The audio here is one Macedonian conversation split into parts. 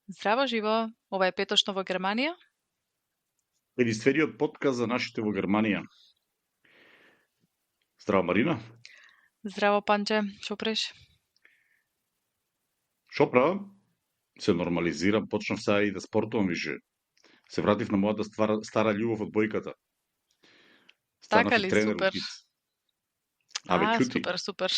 Здраво, живо! Ова е петошно во Германија. Единствениот подкаст за нашите во Германија. Здраво, Марина. Здраво, Панче, шо преш? Шо правам? Се нормализирам, почнав сега и да спортувам више. Се вратив на мојата стара љубов од бојката. Станав Така и ли, тренер супер. уки. Абе, чути. Супер, супер.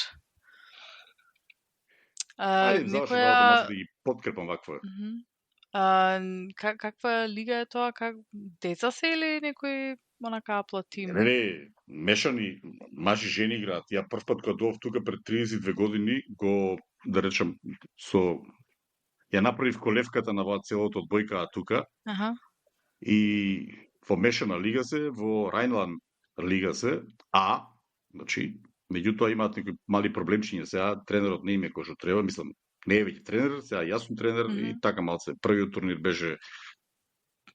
Ајде, заврши работа, Некоја... може да ги подкрепам вакво. Мгм. Каква лига е тоа? Деца се или некој онака апла тим? Мешани мажи и жени играат. Ја прв пат кога доов тука пред 32 години го, да речам, ја направив колевката на целото одбојка тука. Аха. И во мешана лига се, во Рајнланд лига се, значи, меѓутоа имаат некои мали проблемчиња, сега тренерот не им е кој што треба, мислам, не е веќе тренер, сега јас сум тренер и така малце. Првиот турнир беше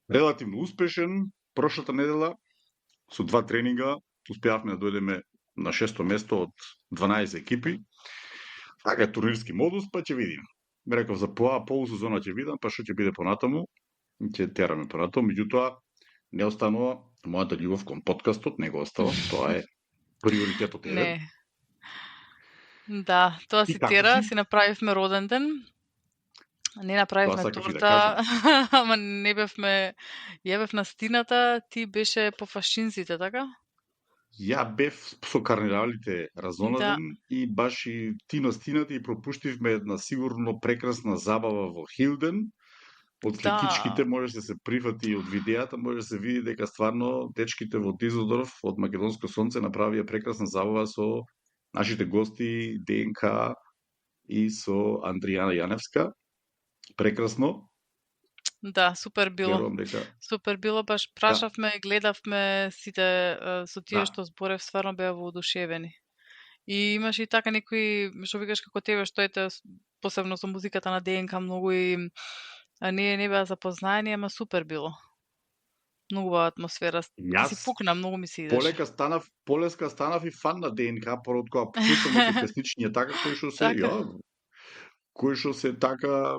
релативно успешен, прошлата недела со 2 тренинга успеавме да дојдеме на 6-то место од 12 екипи. Така е турнирски модус, па ќе видим. Ме реков за полусезона ќе видам, па што ќе биде понатаму. Ќе тераме понатаму, меѓутоа не останува мојата љубов кон подкастот, не го остава, тоа е приоритетот еден. Не. Да, тоа си тера, си направивме роден ден. Не направивме торта, ама не бевме, ја бев на стината, ти беше по фашинците, така? Ја бев со карневалите разонаден и баш и ти на стината и пропуштивме една сигурно прекрасна забава во Хилден. Од сликичките може да се прифати од видеата, може да се види дека стварно дечките во Дизелдорф од Македонско сонце направија прекрасна забава со нашите гости ДНК и со Андријана Јаневска. Прекрасно. Да, супер било. Верувам дека супер било, баш прашавме, гледавме сите со тие што зборев, стварно беа воодушевени. И имаш и така некои, што викаш како тебе, што ете посебно со музиката на ДНК многу и не беа запознаени, ама супер било. Многу убава атмосфера. Ти си пукна, многу ми се идеше. Полеска станав и фан на ДНК, пород кога слушам некои песничиња така кои што се кои што се така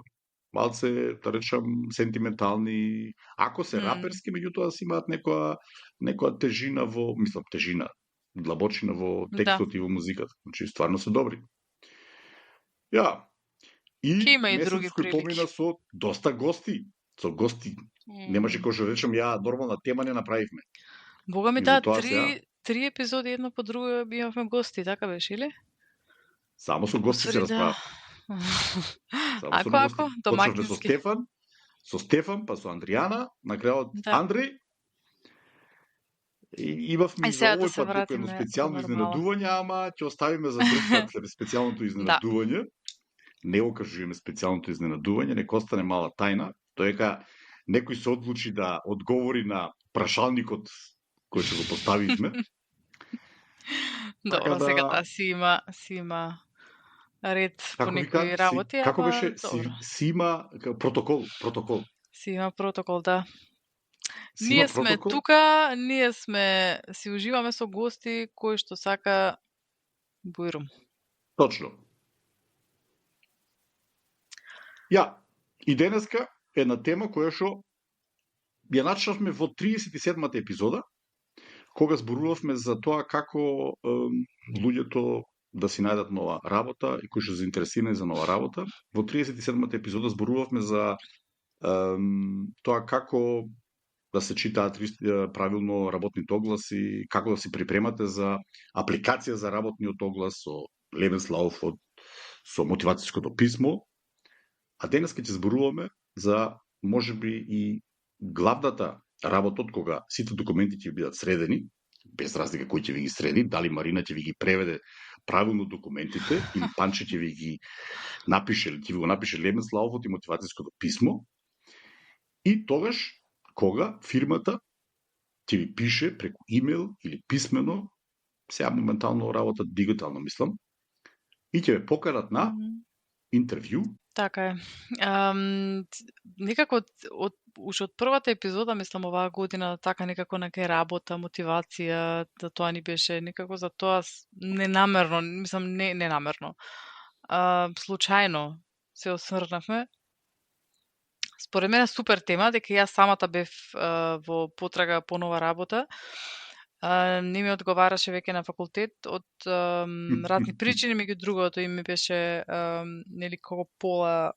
малце, да речам, сентиментални, ако се раперски, меѓутоа си имаат некоја тежина во, мислам, длабочина во текстот и во музиката. Значи, стварно се добри. И месец кој помина со доста гости. Со гости. Немаше кој што речем, нормална тема не направивме. Бога ми три епизоди едно по друго имавме гости, така беше, или? Само со гости се расправа. Ако, домакински. Со Стефан, па со Андријана, на крајот Андреј. И имавме за овој пат едно специјално изненадување, ама ќе оставиме за друг пат специјалното изненадување. Не го кажуваме специјалното изненадување, нека остане мала тајна, тоа дека некој се одлучи да одговори на прашалникот кој што го поставивме. Добро, сега таа си има ред по некои работи, како беше? Си има протокол. Си има протокол, да. Ние сме тука, ние си уживаме со гости кои што сака бујрум. Точно. И денеска една тема која што ја начнавме во 37-та епизода, кога зборувавме за тоа како луѓето да си најдат нова работа и кои што заинтересирани за нова работа. Во 37-та епизода зборувавме за тоа како да се читаат правилно работните огласи, како да се припремате за апликација за работниот оглас со Lebenslauf, со мотивацијското писмо. А денеска ќе зборуваме за можеби и главната работот кога сите документи ќе бидат средени, без разлика кој ќе ви ги среди, дали Марина ќе ви ги преведе правилно документите или Панче ќе ви ги напише, ќе ви го напише Lebenslauf и мотивацијското писмо. И тогаш кога фирмата ќе ви пише преку имейл или писмено, сега моментално работат дигитално, мислам, и ќе ве поканат на интервју. Така е. Некако уште од првата епизода, мислам, оваа година, така некако на кај работа, мотивација, за тоа ни беше некако за тоа ненамерно, мислам, не ненамерно. Случајно се осврнавме. Според мене супер тема, дека јас самата бев во потрага по нова работа. Не ми одговараше веќе на факултет од разни причини, меѓу другото и ми беше нели како пола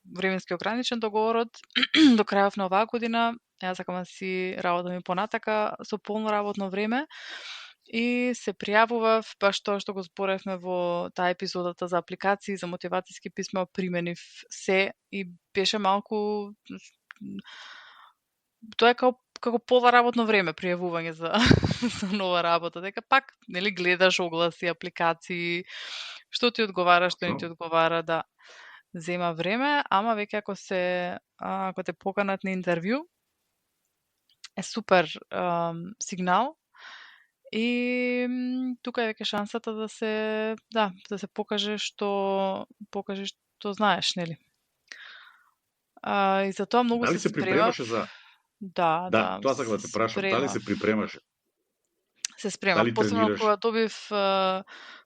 временски ограничен договорот до крајот на оваа година. Јас сакам да си работам и понатака со полно работно време. И се пријавував, баш тоа што го зборевме во таа епизодата за апликации, за мотивацијски писма, применив се и беше малку тоа е како пола работно време пријавување за за нова работа, дека пак нели гледаш огласи, апликации, што ти одговара, што не ти одговара, да зема време, ама веќе ако те поканат на интервју е супер сигнал. И тука е веќе шансата да се покаже што знаеш, нели? И за тоа многу Дали се се припремаше за Да, тоа сакам да те прашам, дали се припремаше? Се спремав, Дали посебно тренираш?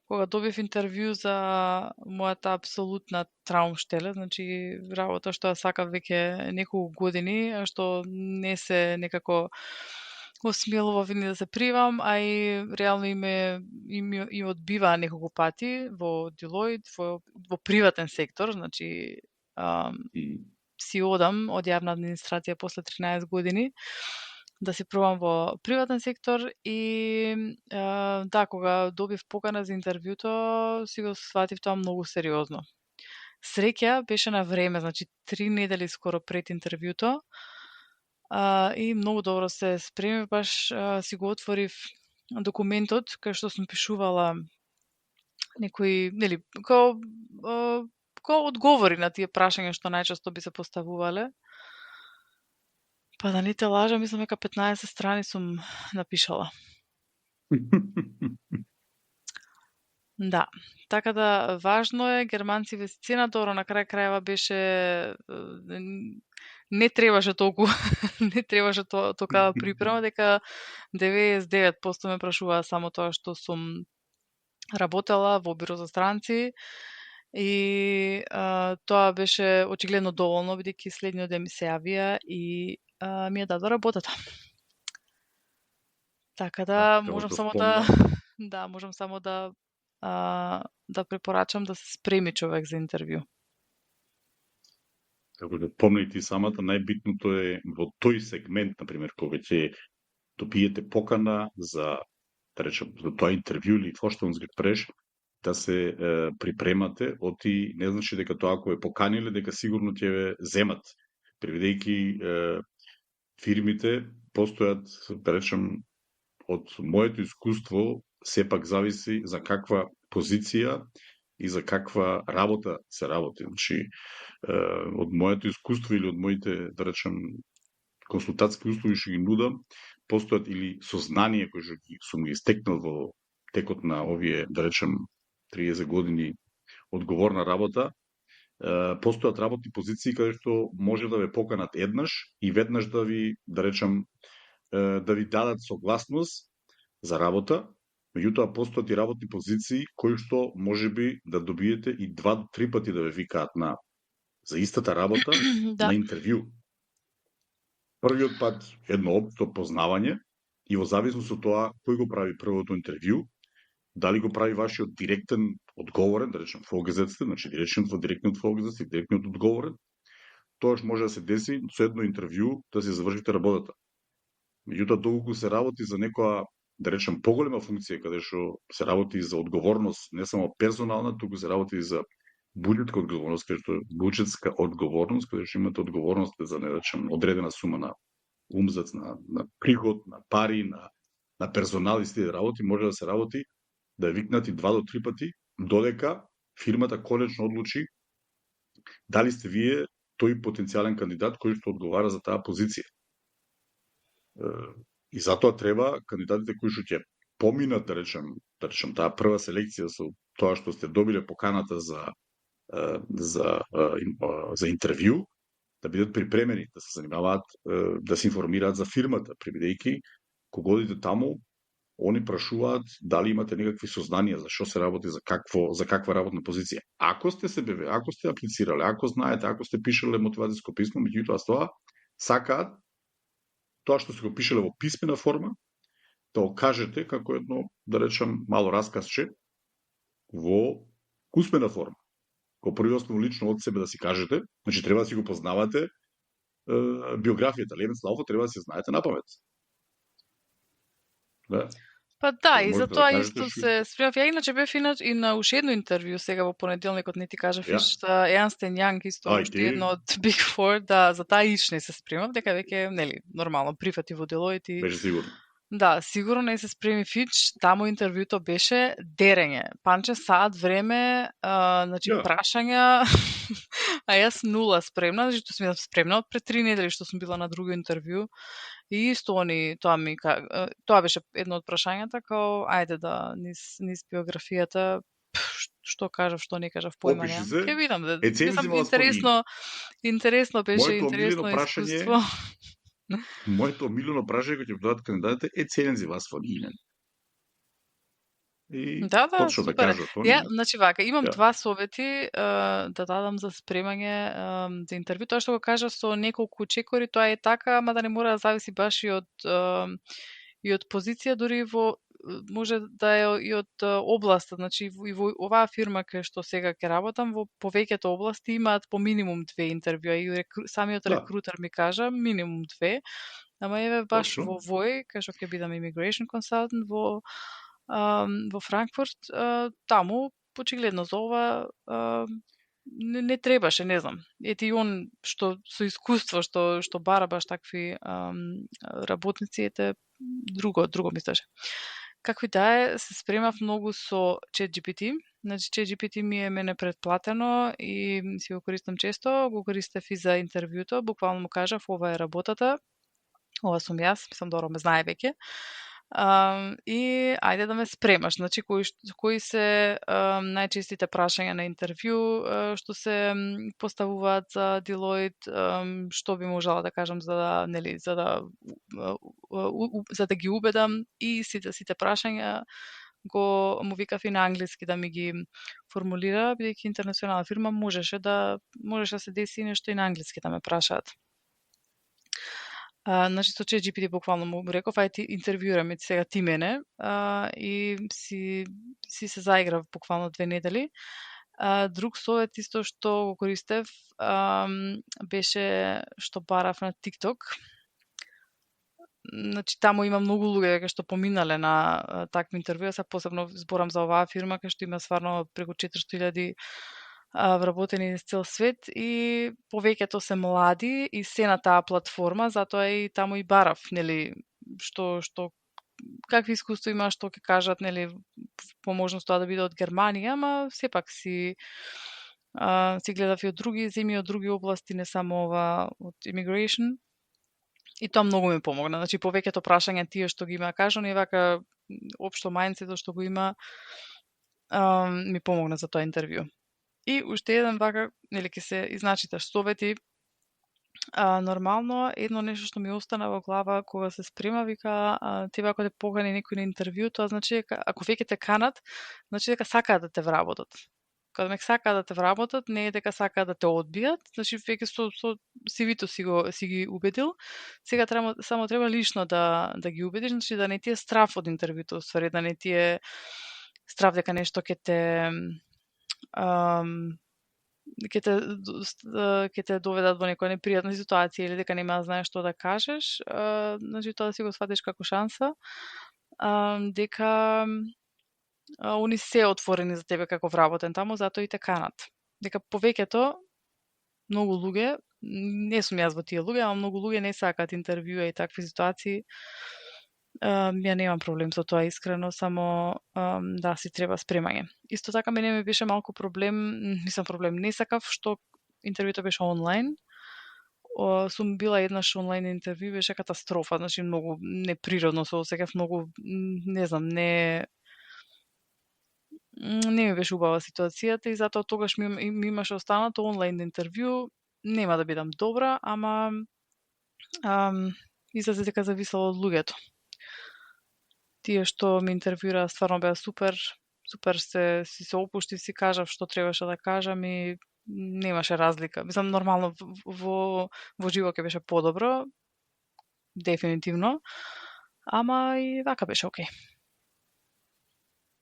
кога добив интервју за мојата апсолутна траумштеле, значи работа што ја сакав веќе неколку години, а што не се некако осмелував ни да се привам, а и реално и одбиваа неколку пати во Deloitte, во приватен сектор, значи си одам од јавна администрација после 13 години да се пробам во приватен сектор и да, кога добив покана за интервјуто, си го сватив тоа многу сериозно. Среќа беше на време, значи 3 недели скоро пред интервјуто, и многу добро се спремив, баш си го отворив документот кај што сум пишувала некои, нели, као одговори на тие прашања што најчесто би се поставувале. Па да не те лажам, мислам дека 15 страни сум напишала. Да, така да важно е, германци ве сцена, добро, на крај крајава беше не требаше толку не требаше токава припрема, дека 99% ме прашуваа само тоа што сум работела во биро за странци и тоа беше очигледно доволно, бидејќи следниот ден ми се јавија и ми ја дадоа работата. Така да, можам само можам само да препорачам да се спреми човек за интервју. Како да помни ти самата, најбитното е во тој сегмент, например, кога ќе добиете покана за, да речем, за тоа интервју или тоа што ги преш, да се припремате, оти не значи дека тоа ако е поканиле, дека сигурно ќе ве земат. Приведејќи фирмите постојат, да речем, од моето искуство, сепак зависи за каква позиција и за каква работа се работи. Значи, од моето искуство или од моите, да речем, консултатски услуги што ги нудам, постојат или сознание кои што сум ги стекнал во текот на овие, да речем, 30 години одговорна работа, постојат работни позиции каде што може да ве поканат еднаш и веднаш да ви, да речем, да ви дадат согласност за работа, меѓутоа постојат и работни позиции кои што можеби да добиете и 2 до 3 пати да ве викаат за истата работа на интервју. Првиот пат едно општо познавање и во зависност од тоа кој го прави првото интервју, дали го прави вашиот директен одговорен, да речем фогезецте, значи директниот фогезец и директниот одговорен, тоаш може да се деси со едно интервју да се завршите работата. Меѓутоа, доколку се работи за некоја, да речем, поголема функција, каде што се работи за одговорност, не само персонална, туку се работи за буџетска одговорност, каде што имате одговорност за, не речем, одредена сума на умзац, на приход, на пари, на персонал и стили работи, може да се работи да викнати 2 до 3 пати, додека фирмата конечно одлучи дали сте вие тој потенцијален кандидат кој што одговара за таа позиција. И затоа треба кандидатите кои што ќе поминат, да речем таа прва селекција со тоа што сте добиле поканата за интервју, да бидат припремени, да се занимаваат, да се информираат за фирмата, бидејќи кога одите таму, Они прашуваат дали имате некакви сознанија за што се работи, за каква работна позиција. Ако сте се беве, ако сте аплицирале, ако знаете, ако сте пишале мотивацијско писмо, меѓутоа тоа сакаат тоа што се го пишале во писмена форма, да го кажете како едно, да речам, мало расказче во усмена форма. Ко први основно лично од себе да си кажете, значи треба да си го познавате биографијата, Лебенслауфот треба да се знаете на памет. Да. Па да, и Можете за да тоа кажете исто што... се спремав. Ја иначе бев и на уште едно интервју сега во понеделникот, не ти кажав, Ја. што Ernst Young исто уште едно од Big Four, да, за таа иш не се спремав, дека веќе, нели, нормално прифати во Deloitte и... Беше сигурно. Да, сигурно не се спреми Фич, таму интервјуто беше дерење. Панче саат време, значи прашања, а јас нула спремна, зашто сум спремна од пред 3 недели што сум била на друго интервју. И исто они тоа беше едно од прашањата, као ајде да низ биографијата што кажав, што не кажав, појма немам. Ќе видам, мислам интересно беше, интересно искуство. Моето омилено прашање кој ќе дадат кандидатите е ценен за вас во Инен. И да, точно супер. да кажат они. Ја, значи вака, имам два совети да дадам за спремање за интервју. Тоа што го кажа со неколку чекори, тоа е така, ама да не мора да зависи баш и од позиција, дури може да е и од област. Значи и во оваа фирма кај што сега ќе работам, во повеќето области имаат по минимум 2 интервјуа и самиот рекрутер ми кажа минимум 2. Ама еве баш во Вој, кај што ќе бидам immigration consultant во Франкфурт, таму очигледно за ова не требаше, не знам. Ети и он што со искуство што бара баш такви работници, ете друго мислеше. Какви да е, се спремав многу со ChatGPT. Значи ChatGPT ми е мене предплатено и си го користам често, го користев и за интервјуто, буквално му кажав ова е работата. Ова сум јас, мислам добро ме знае веќе. И ајде да ме спремаш. Значи, кои се најчестите прашања на интервју што се поставуваат за Deloitte, што би можела да кажам за да, нели, за да ги убедам, и сите прашања му викав и на англиски да ми ги формулира, бидејќи интернационална фирма можеше да се деси нешто и на англиски да ме прашаат. Значи, со ChatGPT буквално му реков, ајде интервјура ме сега ти мене, и си се заиграв буквално 2 недели. Друг совет исто што го користев беше што барав на TikTok. Значи, таму има многу луѓе што поминале на такви интервјуи, се посебно зборам за оваа фирма кај што има стварно преку 400.000 вработени низ цел свет и повеќето се млади и се на таа платформа, затоа и таму и барав, нели, што какви искуства има, што ќе кажат, нели, по можност тоа да биде од Германија, ама сепак си гледав и од други земји, од други области, не само ова од immigration. И тоа многу ми помогна. Значи, повеќето прашања тие што ги има кажано и вака општо мајндсетот што го има ми помогна за тоа интервју. И уште еден вака, нели, ќе се изначиташ совети. Нормално, едно нешто што ми остана во глава кога се спрема, вика, тебе ако те покани некој на интервју, тоа значи дека ако веќе те канат, значи дека сакаат да те вработат. Кога ме сакаат да те вработат, не е дека сакаат да те одбијат, значи веќе со CV-то си ги убедил. Сега само треба лично да ги убедиш, значи да не ти е страф од интервјуто, ствари да не ти е страф дека нешто ќе те доведат во некоја непријатна ситуација или дека нема да знаеш што да кажеш, значи тоа да си го сватиш како шанса, дека они се отворени за тебе како вработен таму, затоа и те канат. Дека повеќето многу луѓе, не сум јас во тие луѓе, ама многу луѓе не сакаат интервјуа и такви ситуации. Ја немам проблем со тоа искрено, само да си треба спремање. Исто така мене ми беше малку проблем, не сакав што интервјуто беше онлайн. Сум била еднаш онлайн интервју, беше катастрофа, значи многу неприродно се осеќав, многу не знам, не ми беше убава ситуацијата и затоа тогаш ми имаше останато онлайн интервју, нема да бидам добра, ама излезе дека зависело од луѓето. тие што ме интервјураа стварно беа супер. Супер се опуштив, си кажав што требаше да кажам и немаше разлика. Мислам, нормално во живо ќе беше подобро, дефинитивно, ама и вака беше окей.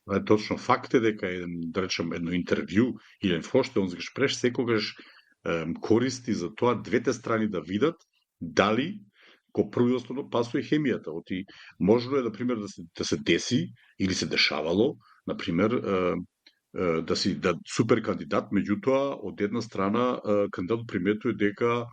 Тоа е точно. Факт е дека да речем, едно интервју или еден vorstellungsgespräch секогаш користи за тоа двете страни да видат дали ко прво и основно пасува хемијата. Оти можно е, например, да се деси или се дешавало, например, да супер кандидат, меѓутоа од една страна кандидатот приметува дека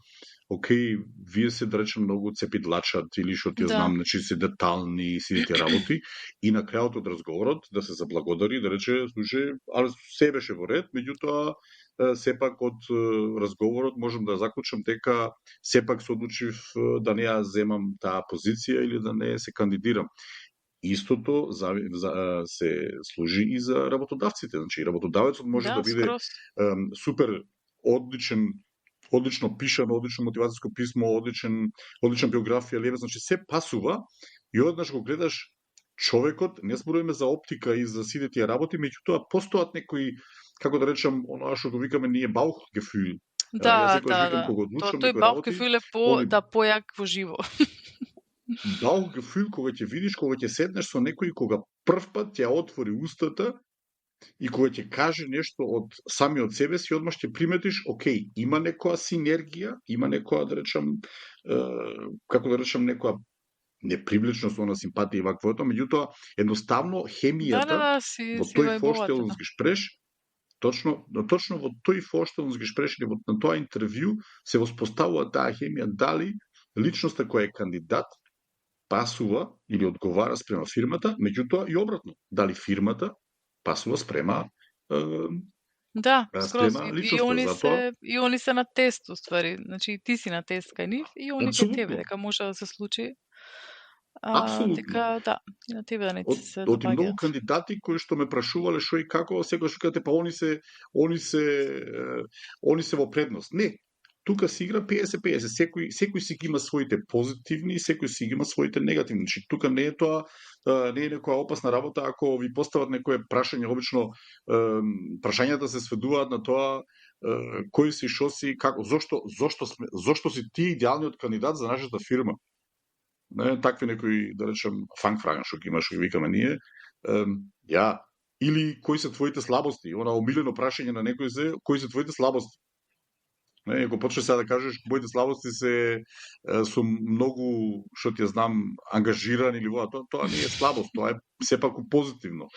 окей, вие се, да речем, многу цепидлачат или што ти знам, значи се детални сите тие работи и на крајот од разговорот да се заблагодари, да рече, слушај, але се беше во ред, меѓутоа сепак од разговорот можам да заклучам дека сепак се одлучив да не ја земам таа позиција или да не се кандидирам. Истото се служи и за работодавците. Значи, работодавецот може да биде супер одлично пишано, одлично мотивацијско писмо, одлична биографија, леве, значи се пасува и однаш го гледаш човекот, не зборуваме за оптика и за сите тие работи, меѓутоа постојат некои, како да речам, оноа што го викаме ние Bauchgefühl. Јас секогаш викам кога одлучувам некои работи, Bauchgefühl е појак во живо. Bauchgefühl кога ќе видиш, кога ќе седнеш со некој, кога првпат ќе отвори устата и кога ќе каже нешто од самиот себе си, одмаш ќе приметиш, окей, има некоја синергија, има некоја, да речам, како да речам, некоја непривлечност, она симпатија и ваквото, меѓутоа, едноставно хемијата во тој vorstellungsgespräch, точно во тој vorstellungsgespräch или на тоа интервју се воспоставува таа хемија, дали личноста која е кандидат пасува или одговара спрема фирмата, меѓутоа и обратно, дали фирмата пасува спрема скроз. личноста. И они се на тест, уствари. Значи, ти си на тест кај нив и они кај тебе, дека може да се случи. Апсолутно. Дека, и на тебе да не ти се допаѓаат. Од многу кандидати кои што ме прашувале што и како, секогаш кажете, па они се во предност. Не, тука се игра 50-50. Секој си ги има своите позитивни и секој си ги има своите негативни. Значи, тука не е тоа, не е некоја опасна работа ако ви постават некое прашање, обично прашањата се сведуваат на тоа кој си, што си, како, зошто си ти идеалниот кандидат за нашата фирма. Не, такви некои, да речем, фангфраген што ги имаш, што ги викаме ние. Или кои се твоите слабости? Она омилено прашање на некој се, кои се твоите слабости? Не, ако почнеш сега да кажеш моите слабости се сум многу, што ти ја знам, ангажиран или тоа не е слабост, тоа е сепак позитивно.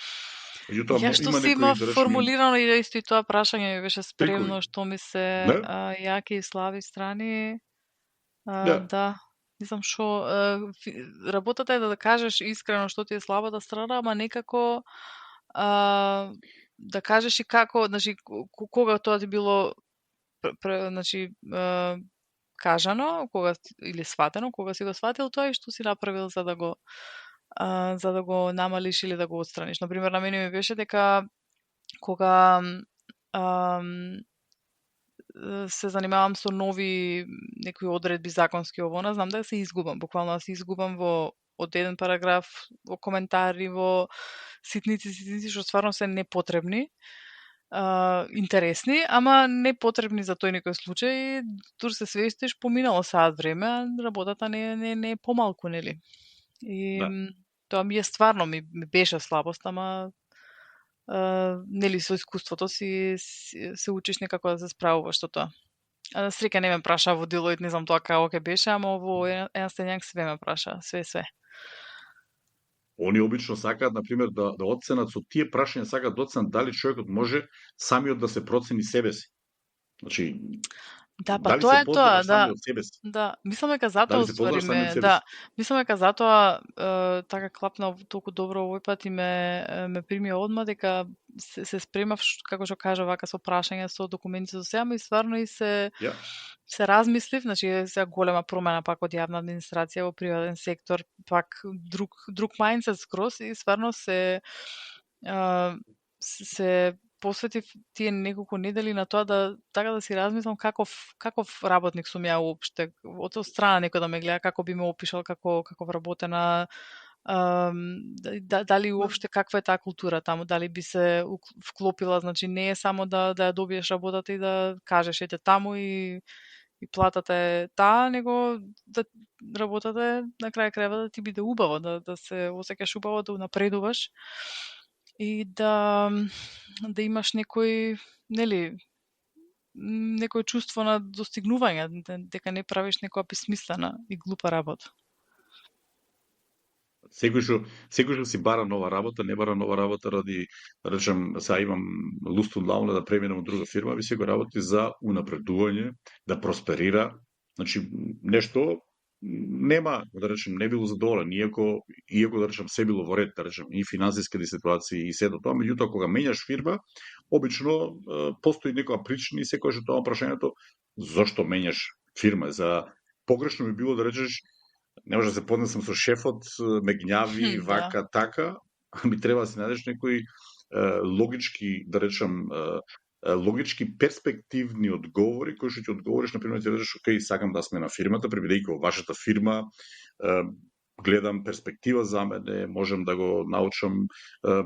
Ја што си има формулирано и исто и тоа прашање ми беше спремно, што ми се јаки и слаби страни. Да, не знам што, работата е да кажеш искрено што ти е слабата страна, ама некако да кажеш и како, значи, кога тоа ти било значи, кажано, кога или сватено, кога си го сватил тоа и што си направил за да го намалиш или да го отстраниш. Например, на мене ми беше дека кога се занимавам со нови некои одредби законски овона, знам да се изгубам, буквално да се изгубам од еден параграф, во коментари, во ситници што стварно се непотребни, интересни, ама непотребни за тој некој случај. Тур се свестиш, поминало саат време, а работата не е помалку, нели? И тоа ми е стварно, ми беше слабост, ама нели со искуството се учиш некако да се справуваш со тоа. Среќа не ме праша во Deloitte, не знам тоа како ќе беше, ама во Ernst & Young све ме праша, све. Они обично сакаат, например, да оценат со тие прашања, сакаат да оценат дали човекот може самиот да се процени себе си. Значи, да, па тоа е тоа, да. Мислам дека затоа уствари мислам дека затоа така клапна толку добро овој пат и ме примија одма, дека се спремав, како што кажа, вака со прашања, со документи, со се, ама и стварно и се размислив, значи сега голема промена пак од јавна администрација во приватен сектор, пак друг мајндсет скроз и стварно се посветив тие неколку недели на тоа да си размислам каков работник сум ја уопште, од страна некој да ме гледа, како би ме опишал како вработена Дали уопште каква е таа култура таму, дали би се вклопила, значи не е само да ја добиеш работата и да кажеш ете таму и платата е таа, него да работата е на крај крајва да ти биде убаво, да се осеќаш убаво, да унапредуваш и да имаш нели, некој чувство на достигнување, дека не правиш некоја бесмислена и глупа работа. Секој што си бара нова работа, не бара нова работа ради, да речем, сега имам луст лауна да преминам од друга фирма, ви се го работи за унапредување, да просперира. Значи, нешто нема, да речем, не било задоволен, иако да речем, се било во ред, да речем, и финансиски ситуации и се до тоа, меѓутоа, кога менјаш фирма, обично постои некоја причина и секој што тоа прашањето, зошто менјаш фирма? За погрешно би било да речеш, не може да се поднесам со шефот, ме гњави, вака, така, ами треба да си најдеш некои логички, да речам, логички перспективни одговори, кои што ќе одговориш, например, ќе речеш, окей, сакам да сме на фирмата, бидејќи во вашата фирма гледам перспектива за мене, можем да го научам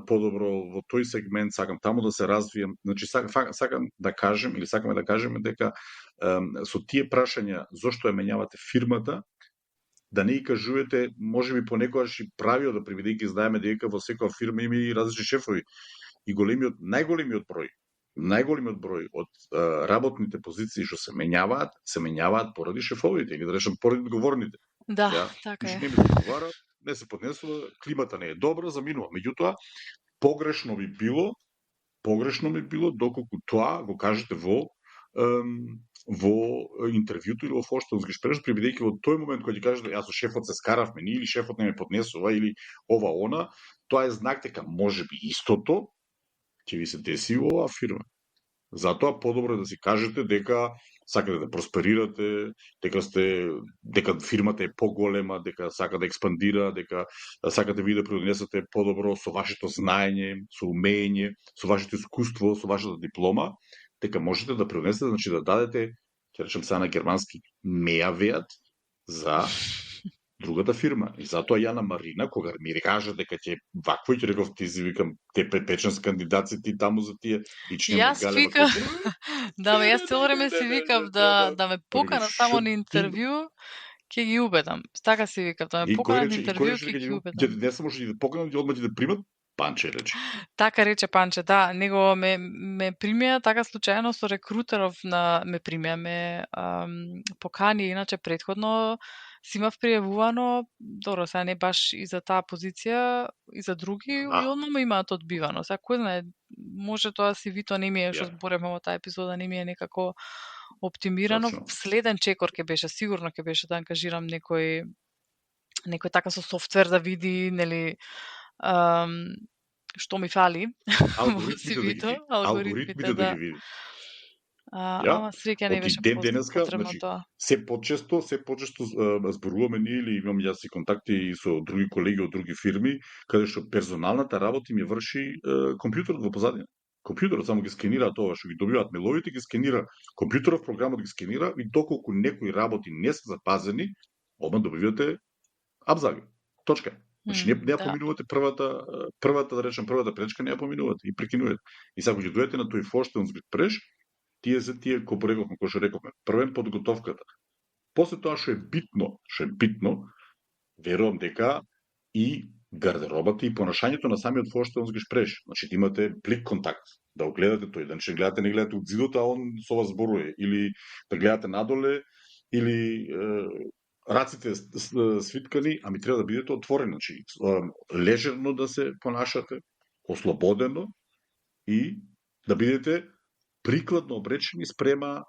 подобро во тој сегмент, сакам таму да се развијам. Значи, сакам да кажем, или сакаме да кажеме дека со тие прашања, зошто ја менјавате фирмата, да не и кажувате, може би понекогаш и правиот, да бидејќи знаеме дека во секоја фирма има и различни шефови. И најголемиот број од работните позиции што се менјаваат поради шефовите, или да речем поради одговорните. Да, така е. Не ми одговара, не се поднесува, климата не е добра, заминува. Меѓутоа, погрешно би било доколку тоа го кажете во интервјуто или во фоштелски шпреш, бидејќи во тој момент кога ќе кажете јас со шефот се скаравме или шефот не ме поднесува или ова она, тоа е знак дека можеби истото ќе ви се деси во оваа фирма. Затоа подобро е да си кажете дека сакате да просперирате, дека фирмата е поголема, дека сака да експандира, дека сакате ви да придонесете подобро со вашето знаење, со умење, со вашето искуство, со вашата диплома, дека можете да придонесете, значи да дадете, ќе речем сега на германски, мејавеат за другата фирма. И затоа ја на Марина, кога ми кажа дека ќе вакво ќе реков, ти си викам, те печен с кандидатци ти таму за тие и че нема галева. Да, јас цело време си викав да ме покана само на интервју, ќе ги убедам. Така си викав, да ме покана на интервју, ќе ги убедам. Не само ќе да поканат, ќе одма ќе да примат. Панче рече. Така рече Панче, да, него ме примија така случајно со рекрутеров ме покани, иначе претходно си имав пријавувано, добро, сега не баш и за таа позиција, и за други, и одма ме имаат одбивано. Сега кој знае, може тоа CV-то не ми е, што зборевме во таа епизода, не ми е некако оптимирано. Точно. Следен чекор ќе беше, сигурно ќе беше да ангажирам некој така со софтвер да види, нели, што ми фали во CV-то, алгоритмите да ги види. Ама среќа не беше потребно тоа. Се почесто зборуваме ние или имам јас и контакти и со други колеги од други фирми, каде што персоналната работа ми врши компјутерот во позадина. Компјутерот само ги скенира тоа што ги добиваат меловите, ги скенира компјутеров, програмот ги скенира и доколку некои работи не се запазени, одма добивате абзаги. Точка. Значи не ја поминувате првата да речем првата пречка, не ја поминувате и прекинувате. И сега ќе дојдете на тој фоштелски преш, тие кој рековме, првен подготовката. После тоа што е битно, верувам дека и гардеробата и понашањето на самиот фоштелски шпреш. Значи имате блик контакт, да го гледате тој, значи не гледате од зидот, а он со вас зборува, или да гледате надоле, или раците свиткани, ами треба да бидете отворени, значи лежерно да се понашате, ослободено и да бидете прикладно обречени спрема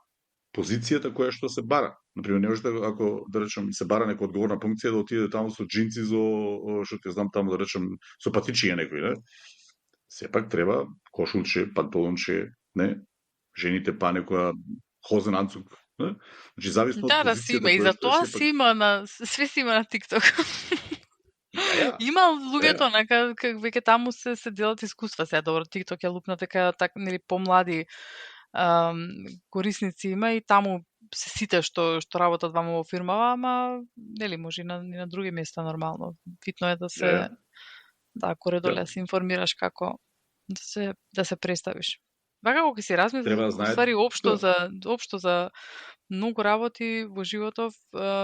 позицијата која што се бара. Например, не можете, ако да речем се бара нека одговорна функција, да отиде таму со джинци, што ти знам таму да речем со патичиња некој, не? Сепак треба кошулче, панталонче, не? Жените па некоја хозен анцук, не? Значи зависно од позицијата. Да, си има и за тоа си има на све си има на TikTok. Има луѓето как веќе таму се делат искуства, сега добро TikTok ја лупна дека нели помлади корисници има и таму сите што работат ваму во фирмава, ама нели може и на други места нормално. Битно е да се коредоле се информираш како да се представиш. Вака кога си размислам, Треба да знаете. ствари општо за многу работи во животов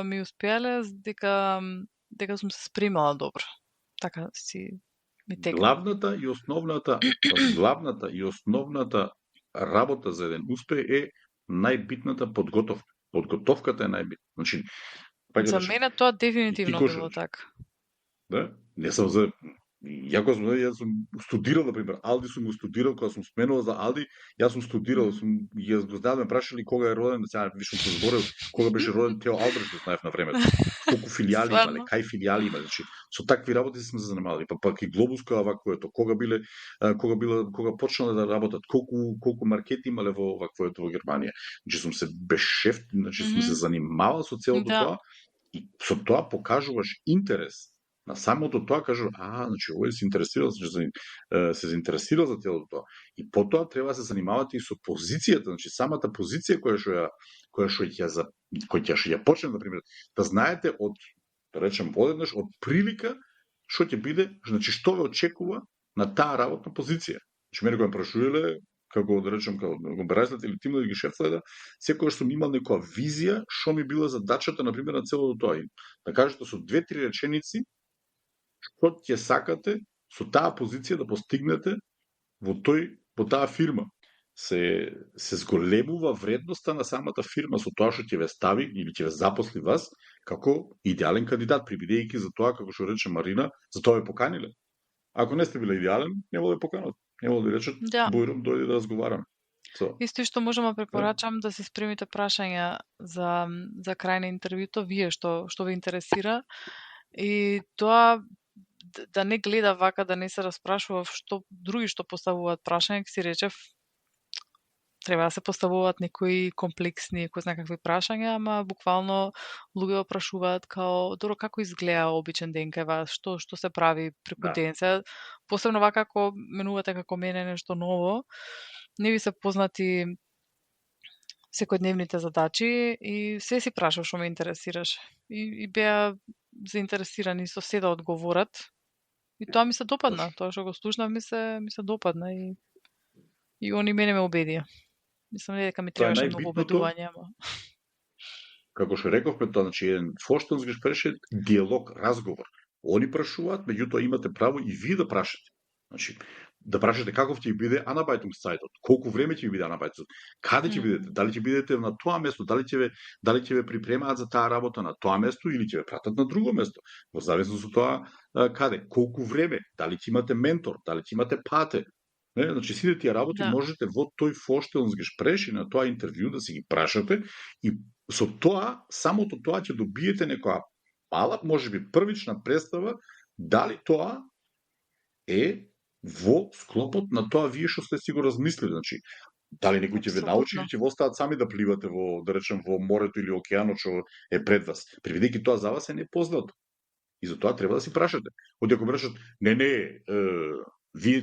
ми успеале дека сум се спремала добро. Така си ми текна. Главната и основната работа за еден успех е најбитната подготовка. Подготовката е најбитна. Значи, За мене тоа дефинитивно било така. Да? Не сум за јас сум студирал, например, Алди сум го студирал, кога сум сменувал за Алди, јас сум студирал, јас го знаев, ме прашали кога е роден, сега вишно се зборил, кога беше роден Тео Албреш, го знаев на времето. Колку филијали имале, кај филијали имале, значи со такви работи сме се занимавали, пак и Глобус кога ваквото, кога почнале да работат, колку маркети имале во ваквото во Германија. Значи сум се сум се занимавал со целото тоа и со тоа покажуваш интерес. На самото тоа кажу, значи овој се интересирал, се заинтересирал за целото тоа. И потоа треба да се занимавате и со позицијата, значи самата позиција која ќе ја почне, например, да знаете од, да речем, одеднаш од прилика што ќе биде, значи што ве очекува на таа работна позиција. Значи мене кога ме прашувале, како да речем, како гомберајслет или тим да ги шефледа, секогаш сум имал некоја визија што ми била задачата, например, на целото тоа. И да кажете со 2-3 реченици што ќе сакате со таа позиција да постигнете во таа фирма. Се зголемува вредноста на самата фирма со тоа што ќе ве стави или ќе ве запосли вас како идеален кандидат, прибидејќи за тоа, како што рече Марина, за тоа ве поканиле. Ако не сте биле идеален, нема да ве поканат. Нема да ви речат, Бојром, дојди да разговараме. Исто што можам да препорачам да се спремите прашања за крај на интервјуто, вие што ве интересира, и тоа да не гледа вака, да не се распрашува што други што поставуваат прашања, си речев треба да се поставуваат некои комплексни, кој знае какви прашања, ама буквално луѓе прашуваат као добро како изгледа обичен ден кај вас, што се прави преку ден. Посебно вака ако менувате како мене нешто ново, не ви се познати секојдневните задачи и се си прашав што ме интересираше. И беа заинтересирани со се да одговорат. И тоа ми се допадна, тоа што го слушнав ми се допадна и они мене ме убедија. Мислам дека ми требаше многу убедување, ама како што рековме тоа, значи еден Vorstellungsgespräch е диалог, разговор. Они прашуваат, меѓутоа имате право и вие да прашате. Значи, да прашате каков ќе биде Anarbeitungszeit, колку време ќе биде Anarbeitungszeit, каде ќе бидете, дали ќе бидете на тоа место, дали ќе ве припремаат за таа работа на тоа место или ќе ве пратат на друго место. Во зависност од тоа каде, колку време, дали ќе имате ментор, дали ќе имате пате. Не, значи сите тие работи можете во тој Vorstellungsgespräch и на тоа интервју да си ги прашате и со тоа, самото тоа ќе добиете некоја мала, можеби првична представа дали тоа е во склопот на тоа вие што сте си го размислили, значи дали некој ќе ве научи или ќе ве остават сами да пливате во, да речем, во морето или океанот што е пред вас, предвидејќи тоа за вас е непознато. И за тоа треба да си прашате. Оди ако речат,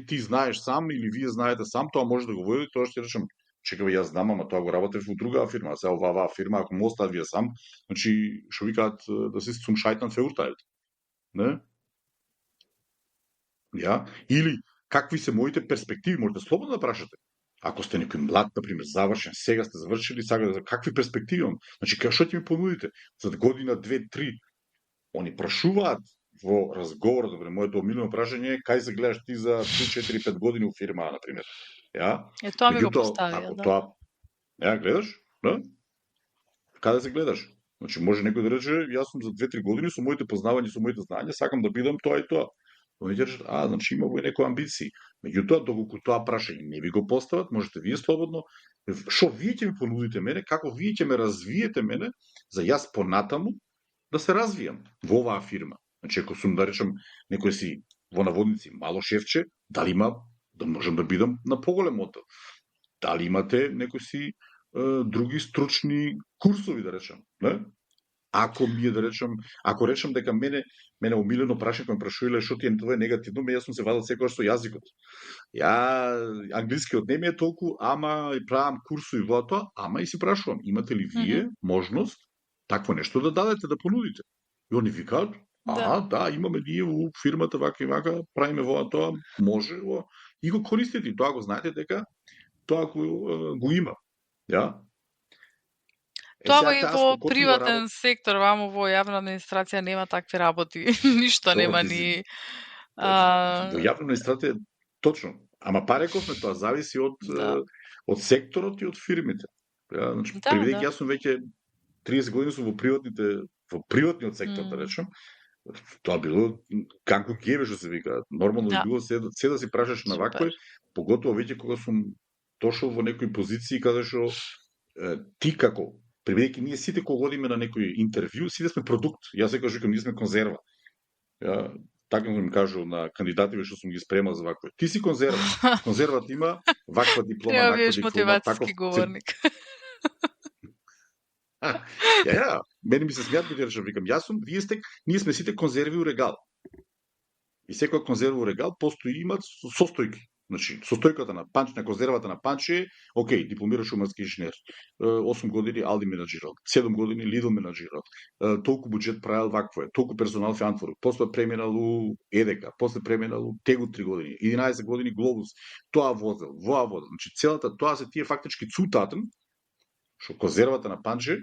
ти знаеш сам или вие знаете сам, тоа може да го водите, тоа ќе речем, чекај, јас знам, ама тоа го работев во друга фирма, сега оваа фирма, ако му остават вие сам, значи, што викаат, да се zum Scheitern verurteilt. Не? Или, какви се моите перспективи, можете слободно да прашате. Ако сте некој млад, например, завршен, сега сте завршили, какви перспективи имам? Значи, што ќе ми понудите? За година, 2-3, они прашуваат во разговор, добре, моето омилено прашање е кај се гледаш ти за 3-4-5 години во фирма, например. Тоа ми го поставија, да. Гледаш? Да? Каде се гледаш? Значи, може некој да рече, јас сум за 2-3 години со моите познавања, со моите знања, сакам да бидам тоа и тоа. Они ќе речат, значи има во некои амбиции. Меѓутоа, доколку тоа прашање не ви го постават, можете вие слободно, што вие ќе ми понудите мене, како вие ќе ме развиете мене, за јас понатаму да се развијам во оваа фирма. Значи, ако сум, да речем, некој си во наводници мало шефче, дали има да можам да бидам на поголем отдел? Дали имате некои си други стручни курсови, да речем, не? Ако ми да речем, ако речем дека мене умилено прашање кога ме прашувале што ти е тоа негативно, јас сум се вадел секогаш со јазикот. Ја англискиот не ми е толку, ама и правам курсови во тоа, ама и си прашувам, имате ли вие можност такво нешто да дадете, да понудите? И они викаат, да, имаме ние во фирмата вака и вака, правиме во тоа, може, и го користите, и тоа го знаете дека тоа го има. Ја? Тоа и во приватен сектор, вамо во јавна администрација нема такви работи. Ништо нема ни... Во јавна администрација, точно. Ама па рековме, тоа зависи од секторот и од фирмите. Значи, приведејќи јас сум веќе 30 години сум во приватниот сектор, да речем, тоа било канко геве, што се вика. Нормално би било се да си прашаш на вакој, поготово веќе кога сум дошол во некои позиции каде што ти како, приведејќи ние сите кога одиме на некој интервју, сите сме продукт. Јас секогаш викам, ние сме конзерва. Така им кажу на кандидативе што сум ги спремал за вакво. Ти си конзерва. Конзервата има ваква диплома, ваква диплома, мотивацијски говорник. Мене ми се смеат кога ќе викам, јас сум, ние сме сите конзерви у регал. И секоја конзерва у регал постои имат состојки. Значи, состојката на конзервата на панче, окей, дипломираш шумарски инженер. 8 години Алди менаџирал, 7 години Lidl менаџирал. Толку буџет правил вакво е, толку персонал во Антворп, после преминал у ЕДК, после преминал у Тегу 3 години, 11 години Глобус, тоа возел, воа возел. Значи, целата тоа се тие фактички цутатен, што конзервата на панче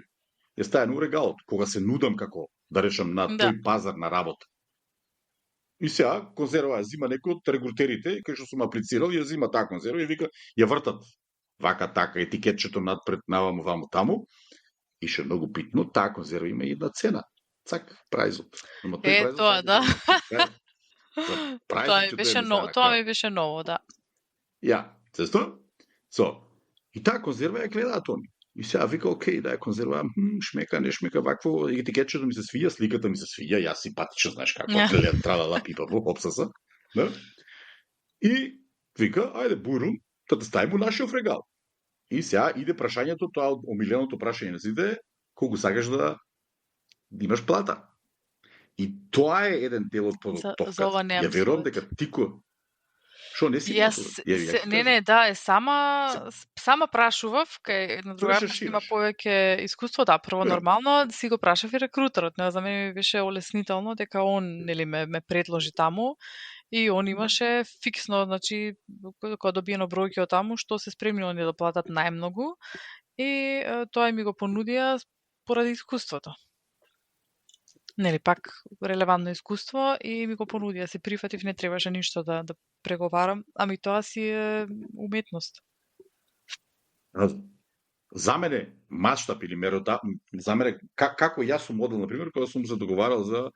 е стајана у регалот, кога се нудам како, да речам, на тој пазар на работа. И сега конзерва ја зима некој од регрутерите, кај што сум аплицирал, ја зима таа конзерва и вика, ја вртат вака така етикетчето надпред наваму ваму таму. И што е многу битно, таа конзерва има една цена. Цак, прајзот. Тоа, да. Тоа ми беше ново, да. Ја, цесто? И таа конзерва ја гледаат они. И сега вика, окей, да ја конзерва, шмека, не шмека, вакво, етикетчето ми се свија, сликата ми се свија, јас симпатичен, знаеш како, гледам тралала пипа во обсаса, да? И вика, ајде, бурум, да те ставим у нашиот регал. И сега иде прашањето, тоа омиленото прашање на сите, колку сакаш да имаш плата. И тоа е еден дел од подготовката. Ја верувам дека тико Шо не си? Сама прашував, кај на друга има повеќе искуство, да, прво нормално си го прашав и рекрутерот, за мене ми беше олеснително дека он нели ме предложи таму и он имаше фиксно, значи кога добиено бројки од таму што се спремни они да платат најмногу и тоа ми го понудија поради искуството. Нели, пак релевантно искуство и ми го понудија, се прифатив, не требаше ништо да преговарам, ами тоа си е уметност. За мене маштаб или мерода, за мене како јас сум модел, например, кога сум се договарал за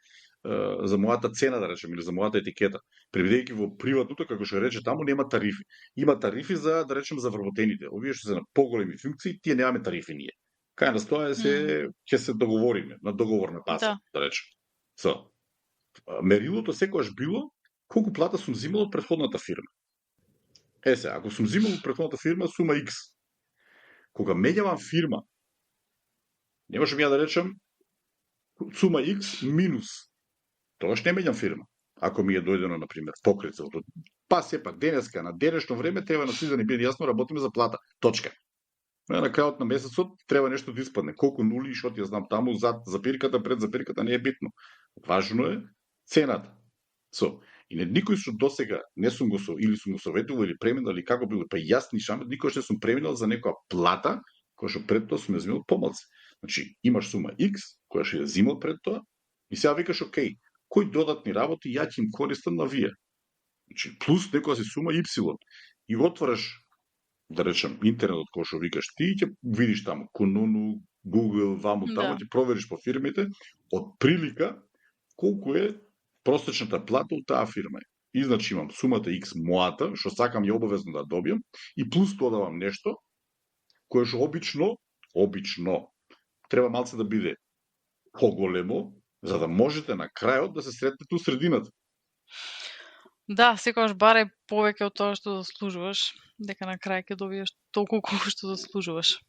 мојата цена, да речем, или за мојата етикета. Преведејќи во приватното, како што рече таму, нема тарифи. Има тарифи за, да речем, за вработените. Овие што се на поголеми функции, тие немаме тарифи ние. Кај нас тоа ќе се договориме на договорна база, да речем. Мерилото секогаш било колку плата сум зимал од претходната фирма. Ако сум зимал од претходната фирма сума X, кога менјавам фирма, не можам ја да речем сума X минус. Тогаш не менјам фирма. Ако ми е дојдено, например, покрит целото. Па сепак, денеска, на денешно време, треба на сите да ни биде јасно, работиме за плата. Точка. На крајот на месецот треба нешто да испадне. Колку нули, што ти ја знам таму, зад запирката, пред запирката, не е битно. Важно е цената. И никој што досега не сум го или сум го советувал или преминал или како било, па јас никош не сум преминал за некоја плата која што пред тоа сум ја земал помалку. Значи, имаш сума X, која што ја земал пред тоа, и сега викаш, окей, кои додатни работи ја ќе им користам на вие. Значи, плюс некоја си сума Y. И отвораш, да речем, интернетот кој што викаш ти, ќе видиш таму Kununu, Google, ваму таму, ќе провериш по фирмите, од прилика колку е просечната плата од таа фирма. И значи имам сумата X мојата, што сакам ја обавезно да добијам, и плюс тоа давам нешто, кое што обично, треба малце да биде поголемо, за да можете на крајот да се сретнете у средината. Да, секогаш барај повеќе од тоа што заслужуваш, дека на крај ќе добиеш толку колку што заслужуваш.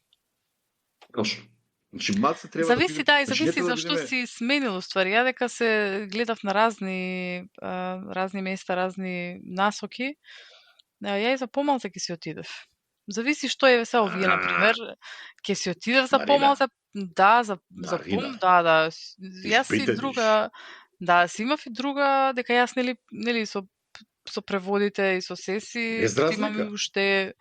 Точно. Значи маца треба да Зависи, биде, да, и значи не зависи треба да зашто бидеме си сменил ствари. Ја дека се гледав на разни места, разни насоки, ја и за помалце ќе си отидев. Зависи што е се овие, а, например, ќе си отидев за Марина, помалце, да, за Марина, да, да, јас си избитедиш. друга, да, си имав и друга, дека јас нели со преводите и со се си Без имам и разлика.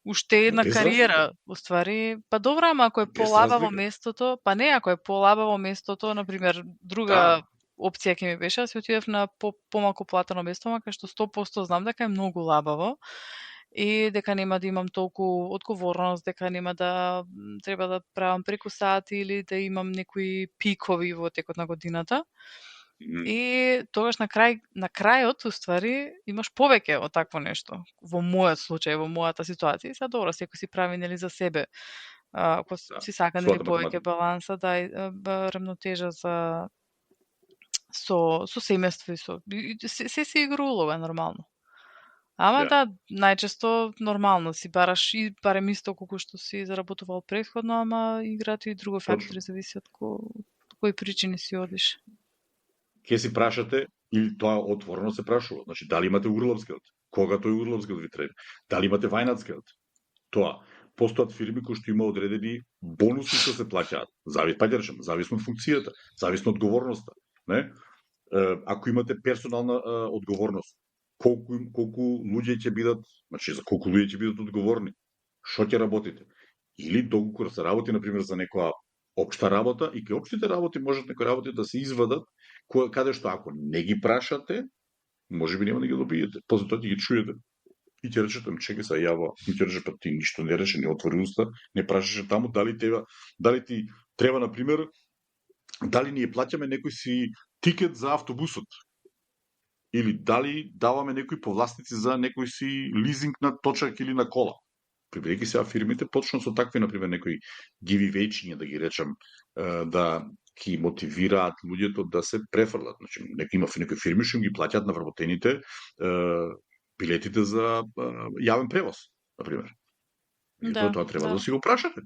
уште една Без разлика. кариера, уствари. Па добро, ама ако е Без полабаво разлика. местото, па не, ако е полабаво местото, например, друга Да, опција ќе ми беше да си отидев на помалку платено место, мака што 100% знам дека е многу лабаво и дека нема да имам толку одговорност, дека нема да треба да правам преку сати или да имам некои пикови во текот на годината. м, И тогаш на крајот уствари имаш повеќе од такво нешто. Во мојот случај, во мојата ситуација, и сега добро, секој си прави нели за себе. Ако да. си сака нели Својата повеќе математика. баланса, да и рамнотежа со семејство и се си игра улога нормално. Ама Да, да, најчесто нормално си бараш и барем исто колку што си заработувал претходно, ама играат и други точно. фактори, зависи од кои причини си одиш. Ке си прашате, или тоа отворено се прашува. Значи, дали имате урловскиот? Кога тој урловскиот ви треба? Дали имате вајнацкиот? Тоа. Постојат фирми кои што има одредени бонуси што се плаќаат. Паѓа речем, зависно од функцијата, зависно од одговорноста. Не? Ако имате персонална одговорност, колку луѓе ќе бидат, значи за колку луѓе ќе бидат одговорни, што ќе работите? Или доколку се работи на пример за некоја општа работа и кај општите работи можат некои работи да се извадат каде што ако не ги прашате, може би нема да ги добиете. После тоа ќе ги чуете. И ќе речете, чекај се јава, и ќе рече, па ти ништо не рече, не отвори уста, не прашаше таму дали ти треба на пример, дали ние плаќаме некој си тикет за автобусот или дали даваме некои повластици за некој си лизинг на точак или на кола. Приберејќи сега фирмите почнат со такви, например, некои гививејчиња, да ги речам, да ги мотивираат луѓето да се префрлат. Значи, има некои фирми што им ги плаќаат на вработените билетите за јавен превоз, например. Меѓутоа, Да, тоа треба да. да си го прашате.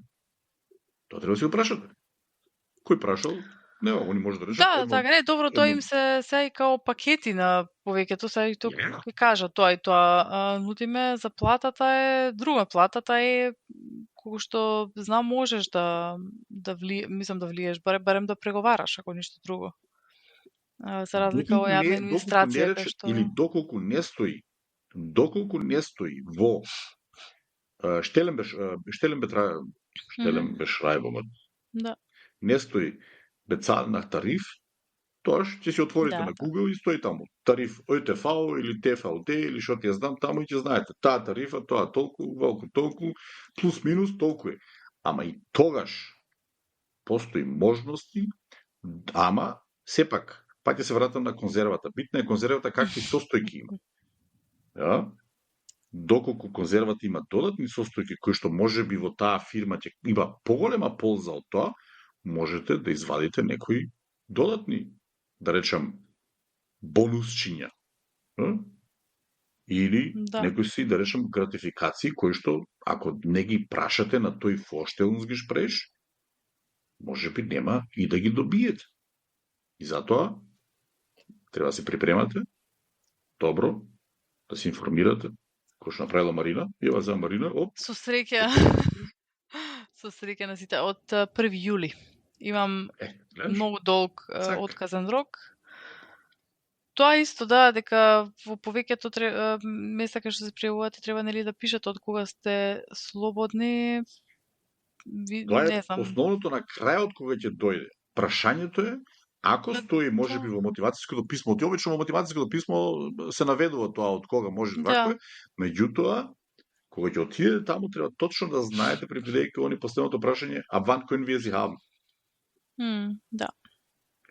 Тоа треба да си го прашате. Кој прашал? Не, они може да речат Да, така, не, добро, тоа им се и као пакети на повеќето, се и тоа Yeah. ќе кажат тоа и тоа, нудиме за платата е друга, платата е колку што знам можеш да влиеш, барем да преговараш, ако ништо друго. За разлика од јавна Доколку не администрација кај рече, што или доколку не стои во Штеленбеш, Мгм, Штеленбеш Рајбомот, да, не стои бецална тариф, тоаш ќе си отворите да, на да, Google и стои таму. Тариф ОТФ или ТФЛД или што ти ја знам таму и ќе знаете. Таа тарифа, тоа толку, волку толку, плюс минус толку е. Ама и тогаш постои можности, ама сепак, пак ќе се вратам на конзервата. Битна е конзервата какви состојки има. Ja? Доколку конзервата има додатни состојки кои што може би во таа фирма ќе има поголема полза од тоа, можете да извадите некои додатни, да речам, бонусчиња. Или да, некои си, да речем, гратификации кои што, ако не ги прашате на тој фоштелнс ги шпреш, може би нема и да ги добиете. И затоа треба да се припремате добро, да се информирате, кој што направила Марина, ева за Марина, со среќа, со среќа на сите, од 1 јули имам гледаш, многу долг цак. отказен рок. Тоа исто да, дека во повеќето места кај што се пријавувате треба нели да пишете од кога сте слободни, Тоа е не знам. основното на крајот кога ќе дојде. Прашањето е, ако Да, стои може би да, во мотивацијското писмо, ти обично во мотивацијското писмо се наведува тоа од кога може вакво да, е, меѓутоа кога ќе отидете таму треба точно да знаете припредејќи они последното прашање, а ван кој вие си haben. да,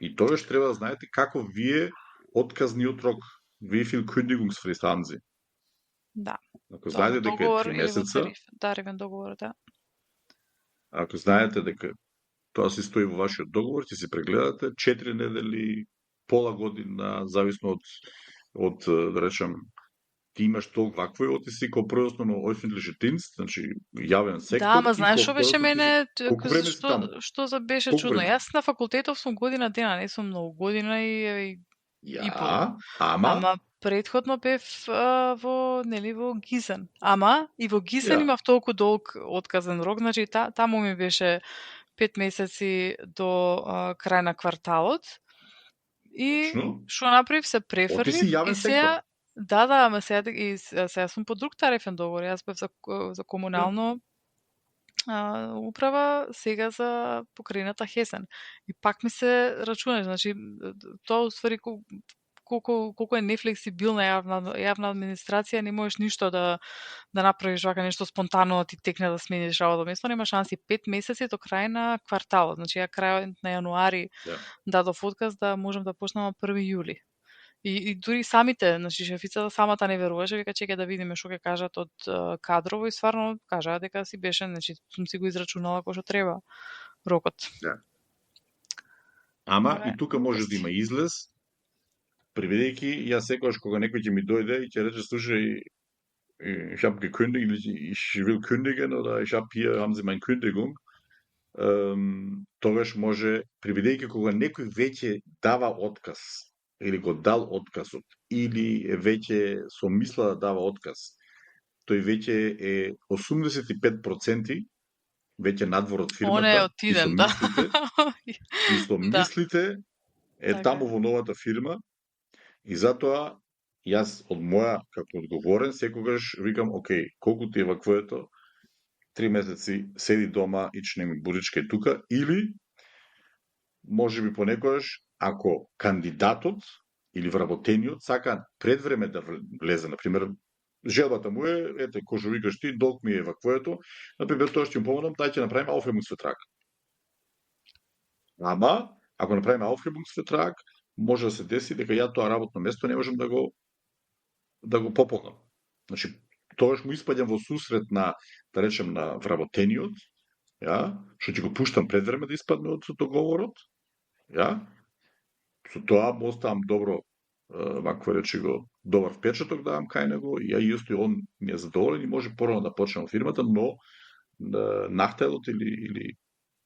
И тогаш треба да знаете како вие отказниот рок, wie viel Kündigungsfrist haben Sie? да. Ако Тоа во знаете дека е договор 3 или во месеца, тариф, даривен договор, да. ако знаете дека тоа се стои во вашиот договор, ќе си прегледате 4 недели, пола година, зависно од да речем ти имаш толку вакви отиси кој преосновно öffentliche Dienst, значи јавен Да, сектор ама и знаеш што беше ти си... мене, Колку време си таму? што за беше Колку чудно. време? Јас на факултетов сум година дена, не сум многу, година и пол. Ја, ама Ама претходно бев во нели во Гизен. Ама и во Гизен ја, имав толку долг отказен рок, значи таму ми беше 5 месеци до крај на кварталот. И точно. што направив, се Отиси префрлив и јавен сектор. сега да, ама сега сум по друг тарифен договор. Јас бев за комунално управа, сега за покрајната Хесен. И пак ми се рачуна, значи тоа уствари колку е нефлексибилна јавна администрација, не можеш ништо да направиш вака нешто спонтано да ти текне да смениш работа место, нема шанси. 5 месеци до крај на кварталот, значи ја крајот на јануари Да. дадов отказ да можам да почнам на 1 јули. И дури самите, значи шефицата самата не веруваше, вика чекај да видиме што ќе кажат од кадрово и стварно кажаа дека си беше, значи сум си го израчунала кој што треба рокот. Да. Ама Абе, и тука може да има излез, приведејќи јас секогаш кога некој ќе ми дојде и ќе рече слушај, ich habe gekündigt, ich will kündigen oder ich habe hier, haben Sie meine Kündigung. Тогаш може, приведејќи кога некој веќе дава отказ, или го дал отказот, или веќе со мисла да дава отказ, тој веќе е 85% веќе надвор од фирмата. Он е отиден, да. И со мислите е Така таму во новата фирма. И затоа јас од моја како одговорен секогаш викам, окей, колку ти е ваквоето, 3 месеци седи дома и чне ми буричка и тука, или може би понекогаш ако кандидатот или вработениот сака пред време да влезе, например, желбата му е, ете, кој што викаш ти, долг ми е ваквоето, например, тоа ќе им помогнам, тај ќе направиме Aufhebungsvertrag. Ама, ако направиме Aufhebungsvertrag, може да се деси дека ја тоа работно место не можам да го пополнам. Значи, тогаш му испаѓам во сусрет на, да речем, на вработениот, ја, што ќе го пуштам пред време да испадне од договорот, ја, со тоа му оставам добро, вакво речи го, добар впечаток давам кај него, и ја исто и он ми е задоволен и може порано да почнем фирмата, но нахтелот или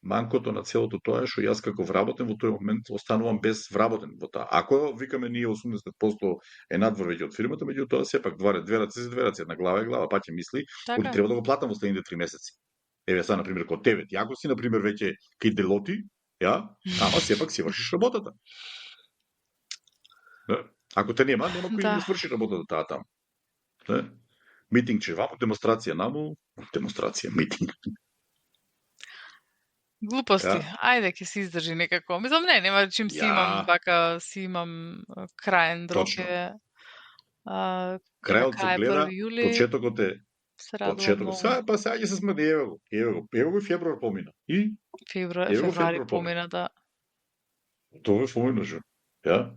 манкото на целото тоа е што јас како вработен во тој момент останувам без вработен во таа. Ако викаме ние 80% е надвор веќе од фирмата, меѓутоа сепак две раце за две раце, една глава е глава, паќе мисли, кој треба да го платам во следните 3 месеци. Еве сега на пример кod тебе, ти ако си на пример веќе кај Делоти, ја, ама сепак си вршиш работата. Да? Ако те нема кој да сврши работата таа таму. Да? Митинг че ваму, демонстрација наму, демонстрација, митинг. Глупости. Ајде ќе се издржи некако. Мислам нема чим си имам вака, си имам краен рок е крајот се гледа, почетокот е почетокот. Па сега ќе се смеде, еве го февруар помина. И февруари помина, да. Тоа е помина, ја.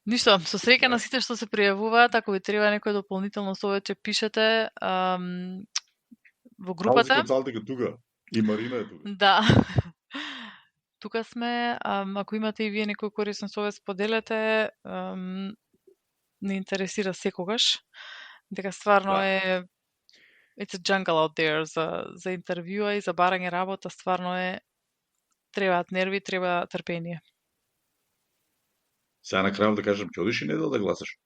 Ништо, со среќа на сите што се пријавуваат, ако ви треба некој дополнително совет, пишете во групата. Консалтинг тука. И Марина е тука. Да. Тука сме, ако имате и вие некој корисен совет, споделете. Не интересира секогаш. Дека стварно е it's a jungle out there за интервјуа и за барање работа, стварно е требаат нерви, треба трпение. Сега на крајот да кажам, ќе одиш и недела да гласаш?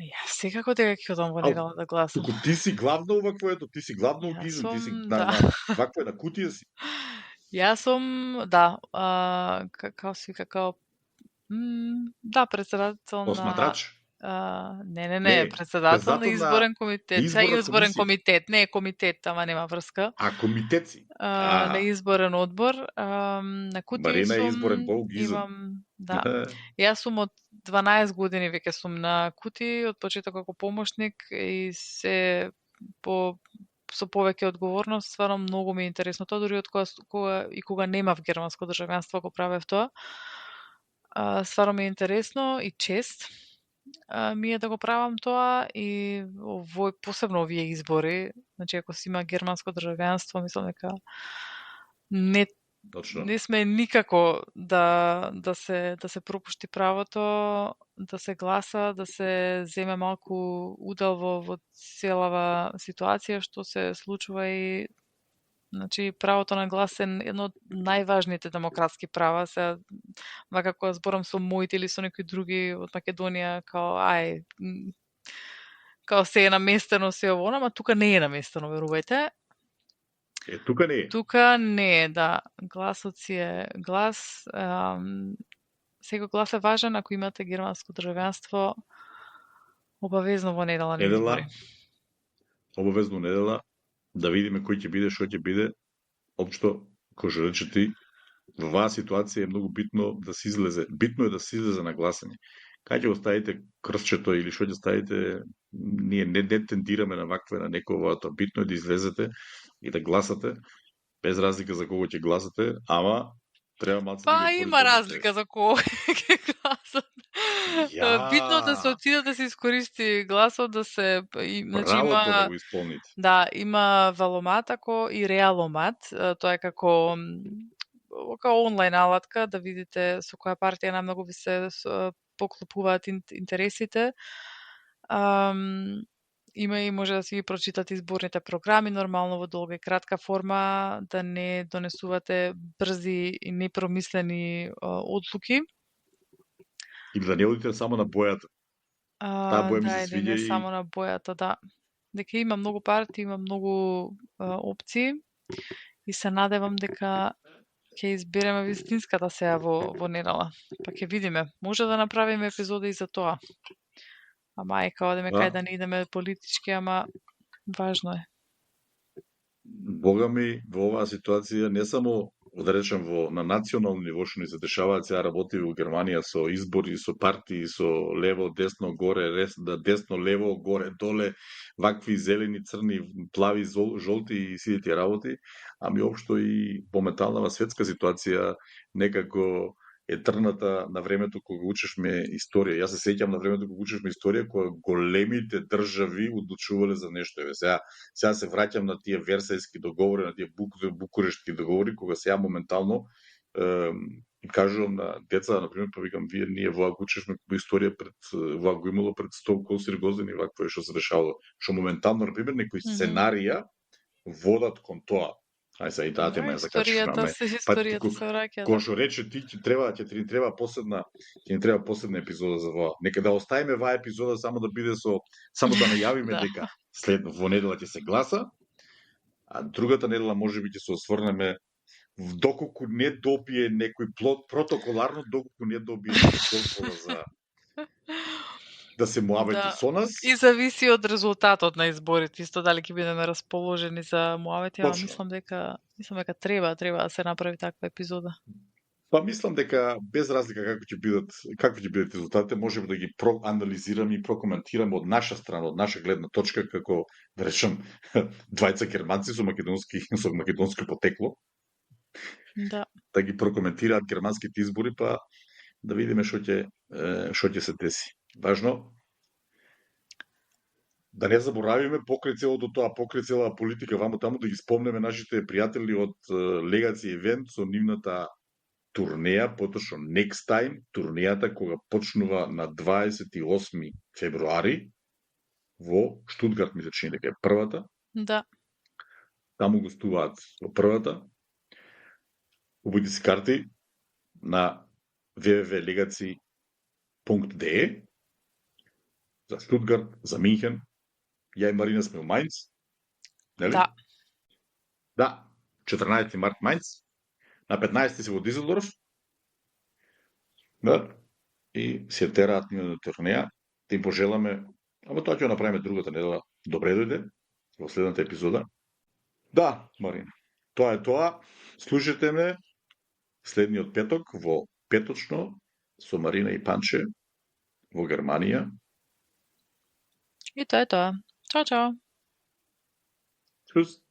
Јас секако дека ќе одам во недела да гласам. Туку ти си главно ваквоето, ти си главно у Гизен, ти си вакво на кутија си. Јас сум, да, како си како да, председател на осматрач. Не, председател на изборен комитет. Изборен комитет, не е комитет, ама нема врска. Комитет си. На изборен одбор, на Кутија Марина сум. Марина е изборен по Гизен. Имам, да. Јас сум од 12 години веќе сум на Кути, од почеток како помошник и се со повеќе одговорност, стварно многу ми е интересно тоа, дури од кога немав германско државјанство го правев тоа. Стварно ми е интересно и чест ми е да го правам тоа и посебно овие избори, значи ако си има германско државјанство, мислам дека не точно. Не сме никако да се пропушти правото, да се гласа, да се земе малку удел во целава ситуација што се случува и значи правото на глас е едно од најважните демократски права. Се вака кога зборам со моите или со некои други од Македонија као као се е наместено се ово, ама тука не е наместено, верувајте. Тука не е. Тука не е, да. Гласот си е глас. Секој глас е важен. Ако имате германско државјанство, обавезно во недела на избори. Обавезно недела, да видиме кој ќе биде, што ќе биде. Општо, кој што рече ти, во оваа ситуација е многу битно да се излезе. Битно е да се излезе на гласање. Кај ќе го ставите крстчето или што ќе ставите, ние не тендираме на вакве, на нековото. Битно е да излезете и да гласате, без разлика за кого ќе гласате, ама треба малку да Па има разлика за кого ќе гласат. Битно да се отиде да се искористи гласот, да се значи има да го исполните. Да, има Валомат и Реаломат, тоа е како онлайн алатка да видите со која партија најмногу ви се поклопуваат интересите. Има и може да си ги прочитате изборните програми, нормално во долга и кратка форма, да не донесувате брзи и непромислени одлуки. Или да не одите само на бојата. Таа боја ми се свиѓа и само на бојата, да. Дека има многу партии, има многу опции и се надевам дека ќе избереме вистинската сега во недела. Па ќе видиме. Може да направиме епизода и за тоа. Ама одеме кај да не идеме политички, ама важно е. Бога ми, во оваа ситуација не само да речем на национално ниво што ни се дешаваат сега работи во Германија со избори, со партии, со лево, десно, горе, десно, лево, горе, доле, вакви зелени, црни, плави, жолти и сите тие работи, ами општо и моментална светска ситуација некако е трната на времето кога учешме историја. Јас се сеќам на времето кога учешме историја, кога големите држави одлучувале за нешто. Сега се враќам на тие Версајски договори, на тие Букурештки договори, кога сега моментално кажувам на деца, например, па викам, ние во го учешме историја во го имало пред 100 косир години, вакво што се дешавало. Што моментално, например, некои сценарија водат кон тоа. Ај сега и таа тема ја закачуваме. Историјата се враќа. Кој што рече ти ќе ни треба посебна епизода за ова. Нека да оставиме оваа епизода само да биде само да најавиме дека во недела ќе се гласа, а другата недела можеби ќе се осврнеме доколку не добие некој протоколарно, доколку не добие дозвола за да се муавети со нас. И зависи од резултатот на изборите, исто дали ќе бидеме расположени за муавети, ама мислам дека треба да се направи таква епизода. Па мислам дека без разлика како ќе бидат резултатите, можеме да ги проанализираме и прокоментираме од наша страна, од наша гледна точка, како да речем двајца германци со македонско потекло. Да. Да ги прокоментираат германските избори, па да видиме што ќе се деси. Важно да не заборавиме покрај целото тоа, покрај целата политика ваму таму, да ги спомнеме нашите пријатели од Legacy Event со нивната турнеја, поточно Next Time, турнејата кога почнува на 28 февруари во Штутгарт, ми се чини дека е првата. Да. Таму гостуваат во првата. Купујте си карти на www.legacy.de за Штутгарт, за Минхен. Ја и Марина сме во Мајнц. Нели? Да. Да, 14 март Мајнц. На 15 си во Дизелдорф. Да. И се тераат на турнеја. Да им пожеламе, ама тоа ќе го направиме другата недела. Добре дојде во следната епизода. Да, Марина. Тоа е тоа. Слушате ме следниот петок во петочно со Марина и Панче во Германија. И тоа е тоа. Чао, чао. Чус.